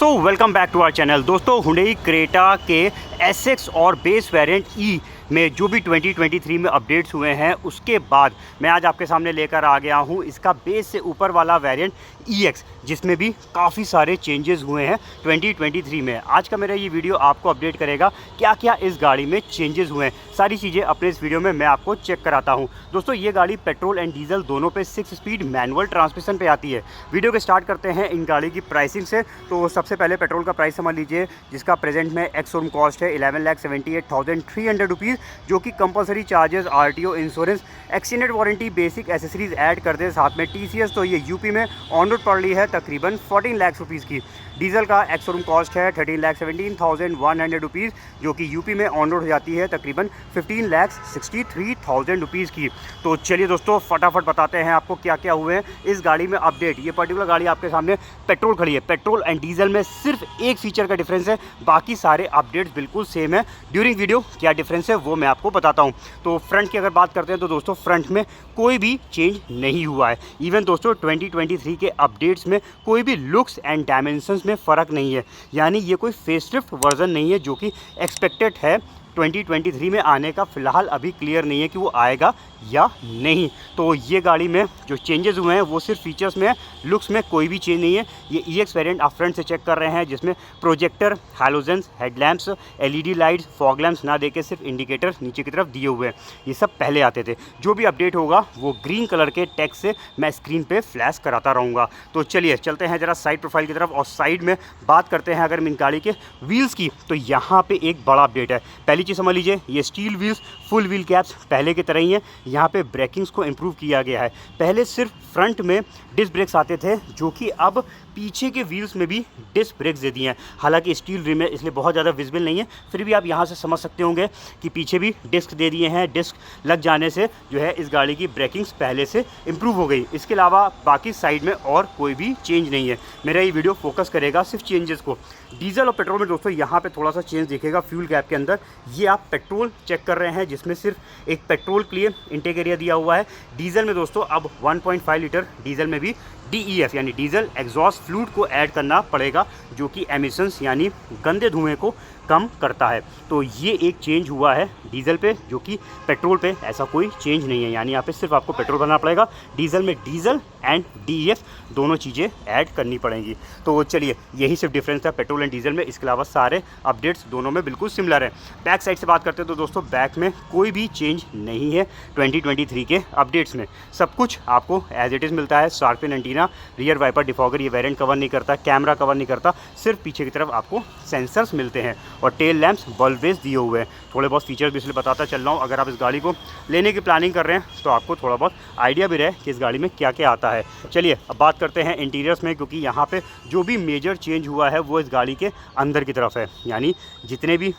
तो welcome back to our channel. दोस्तों, Hyundai Creta के एसएक्स और बेस वेरिएंट ई में जो भी 2023 में अपडेट्स हुए हैं उसके बाद मैं आज आपके सामने लेकर आ गया हूं इसका बेस से ऊपर वाला वेरिएंट EX, जिसमें भी काफ़ी सारे चेंजेस हुए हैं 2023 में। आज का मेरा ये वीडियो आपको अपडेट करेगा क्या क्या इस गाड़ी में चेंजेस हुए हैं। सारी चीज़ें अपने इस वीडियो में मैं आपको चेक कराता हूँ। दोस्तों, ये गाड़ी पेट्रोल एंड डीजल दोनों पे 6 स्पीड मैनुअल ट्रांसमिशन पे आती है। वीडियो के स्टार्ट करते हैं इन गाड़ी की प्राइसिंग से। तो सबसे पहले पेट्रोल का प्राइस समझ लीजिए, जिसका प्रेजेंट में एक्स शोरूम कॉस्ट है 11,78,300 रुपीज़, जो कि compulsory charges, RTO, insurance, accident warranty, basic accessories add कर दे, साथ में TCS। तो ये यूपी में ऑन रोड पड़ रही है तकरीबन 14 लाख रुपीज़ की। डीजल का एक्स शोरूम कॉस्ट है 13,17,100 रुपीज़, जो कि यूपी में ऑन रोड हो जाती है तकरीबन 15,63,000 रुपीज़ की। तो चलिए दोस्तों, फटाफट बताते हैं आपको क्या क्या हुए हैं इस गाड़ी में अपडेट। ये पर्टिकुलर गाड़ी आपके सामने पेट्रोल खड़ी है। पेट्रोल एंड डीजल में सिर्फ एक फीचर का डिफरेंस है, बाकी सारे अपडेट्स बिल्कुल सेम है। ड्यूरिंग वीडियो क्या डिफरेंस है वो मैं आपको बताता हूँ। तो फ्रंट की अगर बात करते हैं तो दोस्तों, फ्रंट में कोई भी चेंज नहीं हुआ है। इवन दोस्तों 2023 के अपडेट्स में कोई भी लुक्स एंड डायमेंशंस में फ़र्क नहीं है, यानी ये कोई फेसलिफ्ट वर्जन नहीं है जो कि एक्सपेक्टेड है 2023 में आने का। फ़िलहाल अभी क्लियर नहीं है कि वो आएगा या नहीं। तो ये गाड़ी में जो चेंजेस हुए हैं वो सिर्फ फीचर्स में है, लुक्स में कोई भी चेंज नहीं है। ये EX वेरिएंट आप फ्रंट से चेक कर रहे हैं, जिसमें projector, halogens, headlamps, LED lights, fog lamps ना देके सिर्फ इंडिकेटर नीचे की तरफ दिए हुए हैं। ये सब पहले आते थे। जो भी अपडेट होगा वो ग्रीन कलर के टेक्स्ट से मैं स्क्रीन पे फ्लैश कराता रहूँगा। तो चलिए चलते हैं ज़रा साइड प्रोफाइल की तरफ, और साइड में बात करते हैं अगर इन गाड़ी के व्हील्स की, तो यहाँ पर एक बड़ा अपडेट है। पहली चीज़ समझ लीजिए, ये steel wheels, full wheel caps पहले की तरह ही है। यहाँ पे ब्रेकिंग्स को इम्प्रूव किया गया है। पहले सिर्फ फ्रंट में डिस्क ब्रेक्स आते थे, जो कि अब पीछे के व्हील्स में भी डिस्क ब्रेक्स दे दिए हैं। हालांकि स्टील रिम है इसलिए बहुत ज़्यादा विजिबल नहीं है, फिर भी आप यहाँ से समझ सकते होंगे कि पीछे भी डिस्क दे दिए हैं। डिस्क लग जाने से जो है इस गाड़ी की ब्रेकिंग्स पहले से इम्प्रूव हो गई। इसके अलावा बाकी साइड में और कोई भी चेंज नहीं है। मेरा ये वीडियो फोकस करेगा सिर्फ चेंजेस को। डीजल और पेट्रोल में दोस्तों यहाँ पे थोड़ा सा चेंज दिखेगा फ्यूल गैप के अंदर। ये आप पेट्रोल चेक कर रहे हैं, जिसमें सिर्फ एक पेट्रोल के लिए इंटेक एरिया दिया हुआ है। डीजल में दोस्तों अब 1.5 लीटर डीजल में भी DEF यानी डीजल एग्जॉस्ट फ्लूइड को ऐड करना पड़ेगा, जो कि एमिशंस यानी गंदे धुएं को कम करता है। तो ये एक चेंज हुआ है डीजल पे, जो कि पेट्रोल पे ऐसा कोई चेंज नहीं है। यानी यहाँ पे सिर्फ आपको पेट्रोल भरना पड़ेगा, डीजल में डीजल एंड DEF दोनों चीज़ें ऐड करनी पड़ेंगी। तो चलिए, यही सिर्फ डिफरेंस था पेट्रोल एंड डीजल में। इसके अलावा सारे अपडेट्स दोनों में बिल्कुल सिमिलर है। बैक साइड से बात करते हैं तो दोस्तों, बैक में कोई भी चेंज नहीं है 2023 के अपडेट्स में। सब कुछ आपको एज इट इज़ मिलता है। Shark fin antenna, rear wiper defogger ये वेरिएंट कवर नहीं करता, कैमरा कवर नहीं करता, सिर्फ पीछे की तरफ आपको सेंसर्स मिलते हैं, और टेल लैंप्स बल्ब बेस दिए हुए हैं। थोड़े बहुत फीचर्स भी इसलिए बताता चल रहा हूँ, अगर आप इस गाड़ी को लेने की प्लानिंग कर रहे हैं तो आपको थोड़ा बहुत आइडिया भी रहे कि इस गाड़ी में क्या क्या आता है। चलिए अब बात करते हैं इंटीरियर्स में, क्योंकि यहाँ पे जो भी मेजर चेंज हुआ है वो इस गाड़ी के अंदर की तरफ है। यानी जितने भी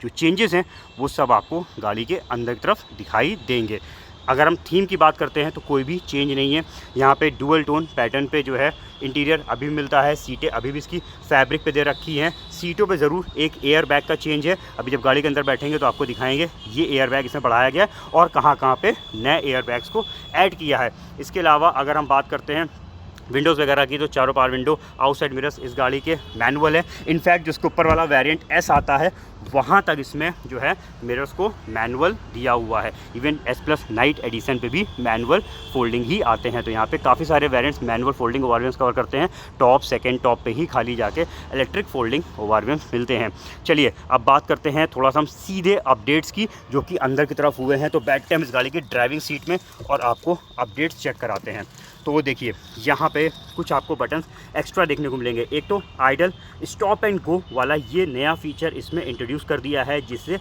जो चेंजेस हैं वो सब आपको गाड़ी के अंदर की तरफ दिखाई देंगे। अगर हम थीम की बात करते हैं तो कोई भी चेंज नहीं है। यहाँ पे डुअल टोन पैटर्न पे जो है इंटीरियर अभी भी मिलता है। सीटें अभी भी इसकी फैब्रिक पे दे रखी हैं। सीटों पे ज़रूर एक एयर बैग का चेंज है। अभी जब गाड़ी के अंदर बैठेंगे तो आपको दिखाएंगे ये एयर बैग इसमें बढ़ाया गया है और कहाँ पे नए एयर बैग्स को ऐड किया है। इसके अलावा अगर हम बात करते हैं विंडोज़ वगैरह की, तो चारों पावर विंडो, आउटसाइड मिरर्स इस गाड़ी के मैनुअल है। इनफैक्ट जिसके ऊपर वाला वेरिएंट S आता है वहाँ तक इसमें जो है मिरर्स को मैनुअल दिया हुआ है। इवन S+ नाइट एडिशन पे भी मैनुअल फोल्डिंग ही आते हैं। तो यहाँ पे काफ़ी सारे variants manual folding overviews cover करते हैं। टॉप, सेकंड टॉप पे ही खाली जाके इलेक्ट्रिक फोल्डिंग ओवरव्यूज मिलते हैं। चलिए अब बात करते हैं थोड़ा सा हम सीधे अपडेट्स की, जो कि अंदर की तरफ हुए हैं। तो बैक टाइम इस गाड़ी की ड्राइविंग सीट में, और आपको अपडेट्स चेक कराते हैं। तो वो देखिए, यहाँ पे कुछ आपको बटन्स एक्स्ट्रा देखने को मिलेंगे। एक तो आइडल स्टॉप एंड गो वाला ये नया फीचर इसमें इंट्रोड्यूस कर दिया है, जिससे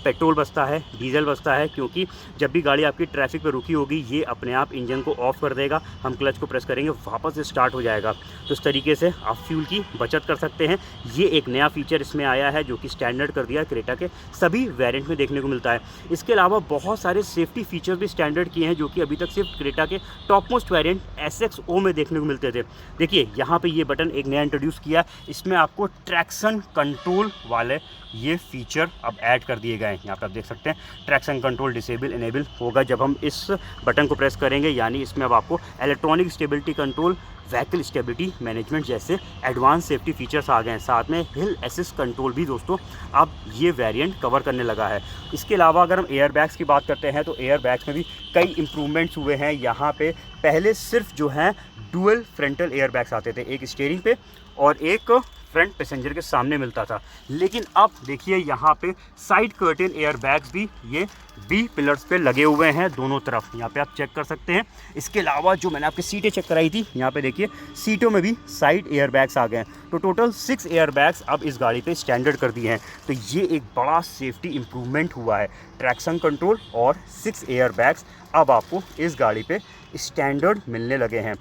पेट्रोल बचता है, डीजल बचता है, क्योंकि जब भी गाड़ी आपकी ट्रैफिक पर रुकी होगी ये अपने आप इंजन को ऑफ कर देगा। हम क्लच को प्रेस करेंगे, वापस से स्टार्ट हो जाएगा। तो इस तरीके से आप फ्यूल की बचत कर सकते हैं। ये एक नया फीचर इसमें आया है, जो कि स्टैंडर्ड कर दिया है। क्रेटा के सभी वेरिएंट में देखने को मिलता है। इसके अलावा बहुत सारे सेफ्टी फीचर्स भी स्टैंडर्ड किए हैं, जो कि अभी तक सिर्फ क्रेटा के टॉप मोस्ट वेरिएंट SXO में देखने को मिलते थे। देखिए यहाँ पर ये बटन एक नया इंट्रोड्यूस किया, इसमें आपको ट्रैक्शन कंट्रोल वाले ये फीचर अब ऐड कर दिए गए हैं। हैं। यहाँ पे आप देख सकते हैं ट्रैक्शन कंट्रोल डिसेबल इनेबल होगा जब हम इस बटन को प्रेस करेंगे, यानी इसमें अब आपको electronic stability control, vehicle stability management जैसे एडवांस सेफ्टी फीचर्स आ गए हैं। साथ में हिल असिस्ट कंट्रोल भी दोस्तों अब ये वेरिएंट कवर करने लगा है। इसके अलावा अगर हम एयर बैग्स की बात करते हैं तो एयर बैग्स में भी कई इंप्रूवमेंट्स हुए हैं। यहाँ पे पहले सिर्फ जो है डुअल फ्रंटल एयर बैग्स आते थे, एक स्टीयरिंग पे और एक फ्रंट पैसेंजर के सामने मिलता था, लेकिन अब देखिए यहाँ पे साइड कर्टेन एयर बैग्स भी ये बी पिलर्स पे लगे हुए हैं दोनों तरफ। यहाँ पे आप चेक कर सकते हैं। इसके अलावा जो मैंने आपकी सीटें चेक कराई थी, यहाँ पे देखिए सीटों में भी साइड एयर बैग्स आ गए हैं। तो टोटल 6 एयर बैग्स अब इस गाड़ी पे स्टैंडर्ड कर दिए हैं। तो ये एक बड़ा सेफ्टी इम्प्रूवमेंट हुआ है। ट्रैक्शन कंट्रोल और 6 एयर बैग्स अब आपको इस गाड़ी पे स्टैंडर्ड मिलने लगे हैं।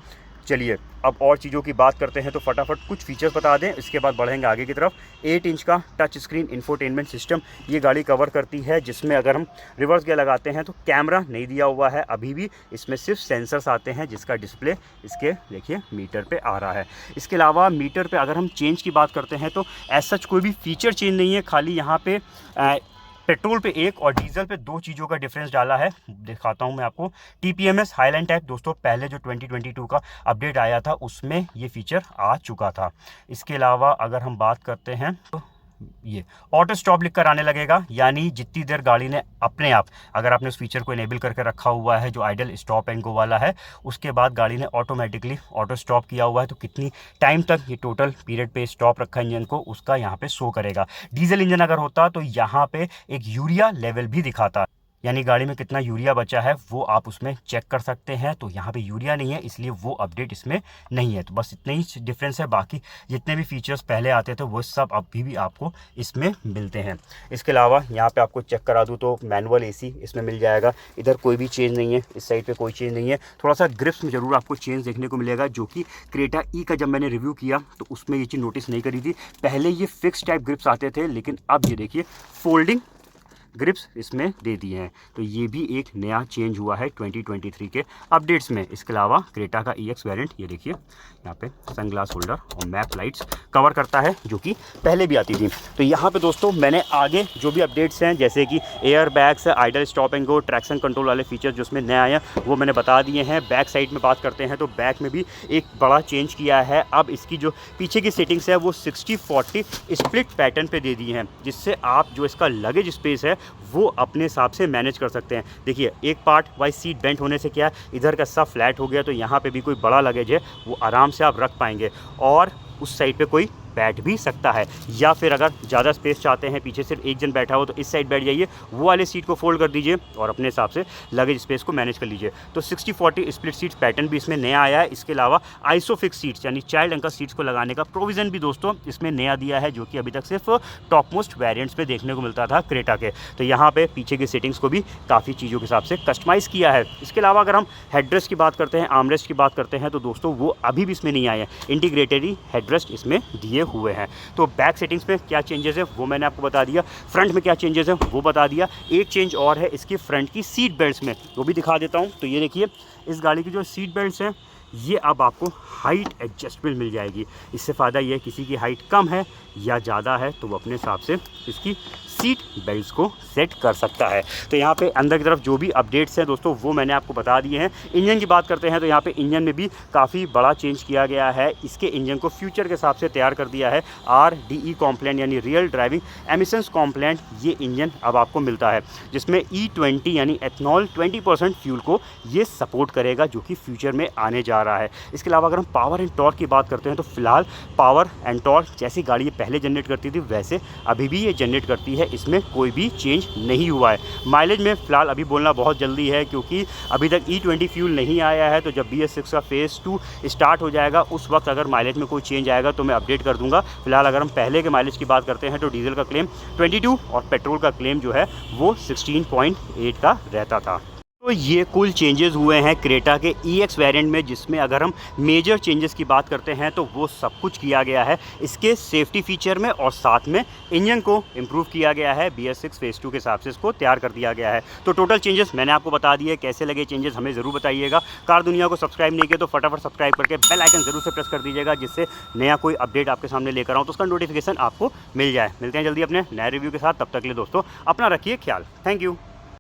चलिए अब और चीज़ों की बात करते हैं, तो फटाफट कुछ फीचर्स बता दें, इसके बाद बढ़ेंगे आगे की तरफ। 8 इंच का टच स्क्रीन इंफोटेनमेंट सिस्टम ये गाड़ी कवर करती है, जिसमें अगर हम रिवर्स गियर लगाते हैं तो कैमरा नहीं दिया हुआ है अभी भी, इसमें सिर्फ सेंसर्स आते हैं जिसका डिस्प्ले इसके देखिए मीटर पे आ रहा है। इसके अलावा मीटर पे अगर हम चेंज की बात करते हैं तो ऐसा कोई भी फीचर चेंज नहीं है, खाली यहाँ पे पेट्रोल पे 1 और डीजल पे 2 चीज़ों का डिफरेंस डाला है। दिखाता हूँ मैं आपको। TPMS हाईलाइन टाइप दोस्तों पहले जो 2022 का अपडेट आया था उसमें ये फीचर आ चुका था। इसके अलावा अगर हम बात करते हैं तो ये ऑटो स्टॉप लिख कर आने लगेगा, यानी जितनी देर गाड़ी ने अपने आप, अगर आपने उस फीचर को इनेबल करके रखा हुआ है जो आइडल स्टॉप एंड गो वाला है, उसके बाद गाड़ी ने ऑटोमेटिकली ऑटो स्टॉप किया हुआ है तो कितनी टाइम तक ये टोटल पीरियड पे स्टॉप रखा है इंजन को, उसका यहाँ पे शो करेगा। डीजल इंजन अगर होता तो यहाँ पे एक यूरिया लेवल भी दिखाता, यानी गाड़ी में कितना यूरिया बचा है वो आप उसमें चेक कर सकते हैं। तो यहाँ पे यूरिया नहीं है, इसलिए वो अपडेट इसमें नहीं है। तो बस इतना ही डिफरेंस है, बाकी जितने भी फीचर्स पहले आते थे वो सब अभी भी आपको इसमें मिलते हैं। इसके अलावा यहाँ पे आपको चेक करा दूँ तो मैनुअल AC इसमें मिल जाएगा। इधर कोई भी चेंज नहीं है, इस साइड पर कोई चेंज नहीं है। थोड़ा सा ग्रिप्स में ज़रूर आपको चेंज देखने को मिलेगा, जो कि क्रेटा ई का जब मैंने रिव्यू किया तो उसमें ये चीज़ नोटिस नहीं करी थी। पहले ये फिक्स टाइप ग्रिप्स आते थे, लेकिन अब ये देखिए फोल्डिंग ग्रिप्स इसमें दे दिए हैं। तो ये भी एक नया चेंज हुआ है 2023 के अपडेट्स में। इसके अलावा क्रेटा का EX वेरिएंट ये देखिए यहाँ पे सनग्लास होल्डर और मैप लाइट्स कवर करता है, जो कि पहले भी आती थी। तो यहाँ पे दोस्तों मैंने आगे जो भी अपडेट्स हैं, जैसे कि air bags, idle stop and go, traction control वाले फीचर्स जो उसमें नए आए हैं वो मैंने बता दिए हैं। बैक साइड में बात करते हैं तो बैक में भी एक बड़ा चेंज किया है। अब इसकी जो पीछे की सेटिंग्स है वो 60-40 स्प्लिट पैटर्न पे दे दी हैं, जिससे आप जो इसका लगेज स्पेस है वो अपने हिसाब से मैनेज कर सकते हैं। देखिए एक पार्ट वाइज सीट बेंट होने से क्या है, इधर का सब फ्लैट हो गया, तो यहाँ पे भी कोई बड़ा लगेज है वो आराम से आप रख पाएंगे, और उस साइड पे कोई बैठ भी सकता है। या फिर अगर ज़्यादा स्पेस चाहते हैं, पीछे सिर्फ एक जन बैठा हो, तो इस साइड बैठ जाइए, वो वाले सीट को फोल्ड कर दीजिए और अपने हिसाब से लगेज स्पेस को मैनेज कर लीजिए। तो 60-40 स्प्लिट सीट्स पैटर्न भी इसमें नया आया है। इसके अलावा आइसोफिक्स सीट्स यानी चाइल्ड अंकल सीट्स को लगाने का प्रोविज़न भी दोस्तों इसमें नया दिया है, जो कि अभी तक सिर्फ टॉप मोस्ट वेरियंट्स में देखने को मिलता था क्रेटा के। तो यहाँ पर पीछे की सेटिंग्स को भी काफ़ी चीज़ों के हिसाब से कस्टमाइज़ किया है। इसके अलावा अगर हम हेडरेस्ट की बात करते हैं, आर्मरेस्ट की बात करते हैं, तो दोस्तों वो अभी भी इसमें नहीं आए हैं। इंटीग्रेटेड हेडरेस्ट इसमें दिए हुए हैं। तो बैक सेटिंग्स में क्या चेंजेस है वो मैंने आपको बता दिया, फ्रंट में क्या चेंजेस है वो बता दिया। एक चेंज और है इसकी फ्रंट की सीट बेल्ट्स में, वो भी दिखा देता हूँ। तो ये देखिए इस गाड़ी की जो सीट बेल्ट्स हैं ये अब आपको हाइट एडजस्टमेंट मिल जाएगी। इससे फ़ायदा ये है किसी की हाइट कम है या ज़्यादा है तो वो अपने हिसाब से इसकी सीट बेल्ट्स को सेट कर सकता है। तो यहाँ पे अंदर की तरफ जो भी अपडेट्स हैं दोस्तों वो मैंने आपको बता दिए हैं। इंजन की बात करते हैं तो यहाँ पे इंजन में भी काफ़ी बड़ा चेंज किया गया है। इसके इंजन को फ्यूचर के हिसाब से तैयार कर दिया है। RDE कॉम्प्लेंट यानी रियल ड्राइविंग एमिशंस कॉम्प्लेंट ये इंजन अब आपको मिलता है, जिसमें E20 यानी एथनॉल 20% फ्यूल को ये सपोर्ट करेगा, जो कि फ्यूचर में आने जा रहा है। इसके अलावा अगर हम पावर एंड टॉर्क की बात करते हैं तो फिलहाल पावर एंड टॉर्क जैसी गाड़ी ये पहले जनरेट करती थी वैसे अभी भी ये जनरेट करती है, इसमें कोई भी चेंज नहीं हुआ है। माइलेज में फ़िलहाल अभी बोलना बहुत जल्दी है, क्योंकि अभी तक E20 फ्यूल नहीं आया है। तो जब BS6 का फेज़ 2 स्टार्ट हो जाएगा उस वक्त अगर माइलेज में कोई चेंज आएगा तो मैं अपडेट कर दूंगा। फिलहाल अगर हम पहले के माइलेज की बात करते हैं तो डीजल का क्लेम 22 और पेट्रोल का क्लेम जो है वो 16.8 का रहता था। तो ये कुल चेंजेस हुए हैं क्रेटा के EX वेरिएंट में, जिसमें अगर हम मेजर चेंजेस की बात करते हैं तो वो सब कुछ किया गया है इसके सेफ्टी फीचर में, और साथ में इंजन को इम्प्रूव किया गया है। BS6 फेज़ 2 के हिसाब से इसको तैयार कर दिया गया है। तो टोटल चेंजेस मैंने आपको बता दिए, कैसे लगे चेंजेस हमें ज़रूर बताइएगा। कार दुनिया को सब्सक्राइब नहीं किया तो फटाफट सब्सक्राइब करके बेल आइकन ज़रूर से प्रेस कर दीजिएगा, जिससे नया कोई अपडेट आपके सामने लेकर आऊँ तो उसका नोटिफिकेशन आपको मिल जाए। मिलते हैं जल्दी अपने नए रिव्यू के साथ, तब तक के लिए दोस्तों अपना रखिए ख्याल। Thank you.